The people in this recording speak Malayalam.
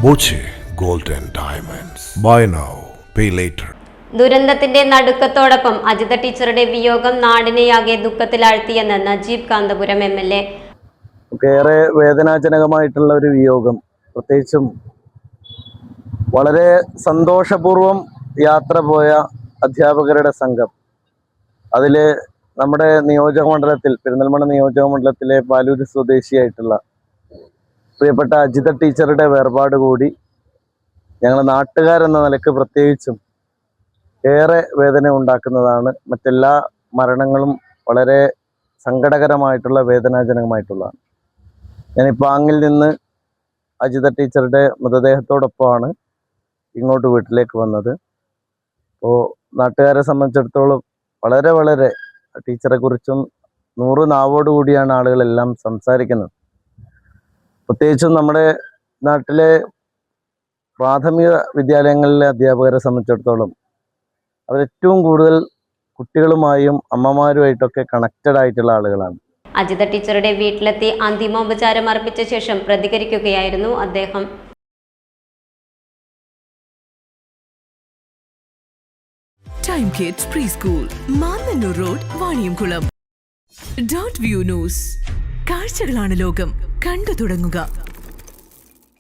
Boche gold and diamonds. Buy now pay later. ദുരന്തത്തിന്റെ നടുക്കത്തോടൊപ്പം അജിത ടീച്ചറുടെ വിയോഗം നാടിനെയാകെ ദുഃഖത്തിലാഴ്ത്തിയെന്ന് നജീബ് കാന്തപുരം MLA. ഏറെ വേദനാജനകമായിട്ടുള്ള ഒരു വിയോഗം, പ്രത്യേകിച്ചും വളരെ സന്തോഷപൂർവം യാത്ര പോയ അധ്യാപകരുടെ സംഘം. അതിൽ നമ്മുടെ നിയോജകമണ്ഡലത്തിൽ, പെരിന്തൽമണ്ണ നിയോജകമണ്ഡലത്തിലെ പാലൂര് സ്വദേശിയായിട്ടുള്ള പ്രിയപ്പെട്ട അജിത ടീച്ചറുടെ വേർപാട് കൂടി ഞങ്ങൾ നാട്ടുകാരെന്ന നിലക്ക് പ്രത്യേകിച്ചും ഏറെ വേദന ഉണ്ടാക്കുന്നതാണ്. മറ്റെല്ലാ മരണങ്ങളും വളരെ സങ്കടകരമായിട്ടുള്ള വേദനാജനകമായിട്ടുള്ളതാണ്. ഞാനിപ്പോൾ പാങ്ങിൽ നിന്ന് അജിത ടീച്ചറുടെ മൃതദേഹത്തോടൊപ്പമാണ് ഇങ്ങോട്ട് വീട്ടിലേക്ക് വന്നത്. അപ്പോൾ നാട്ടുകാരെ സംബന്ധിച്ചിടത്തോളം വളരെ ടീച്ചറെ കുറിച്ചും 100 നാവോടുകൂടിയാണ് ആളുകളെല്ലാം സംസാരിക്കുന്നത്. പ്രത്യേകിച്ചും നമ്മുടെ നാട്ടിലെ പ്രാഥമിക വിദ്യാലയങ്ങളിലെ അധ്യാപകരെ സംബന്ധിച്ചിടത്തോളം അവരേറ്റവും കൂടുതൽ കുട്ടികളുമായും അമ്മമാരുമായിട്ടൊക്കെ കണക്റ്റഡ് ആയിട്ടുള്ള ആളുകളാണ്. അജിത ടീച്ചറുടെ വീട്ടിലെത്തി അന്തിമോപചാരം അർപ്പിച്ച ശേഷം പ്രതികരിക്കുകയായിരുന്നു അദ്ദേഹം. Time kids pre school, Mannannur road, Vaniyamkulam. Dot view news. കാഴ്ചകളാണ് ലോകം, കണ്ടു തുടങ്ങുക.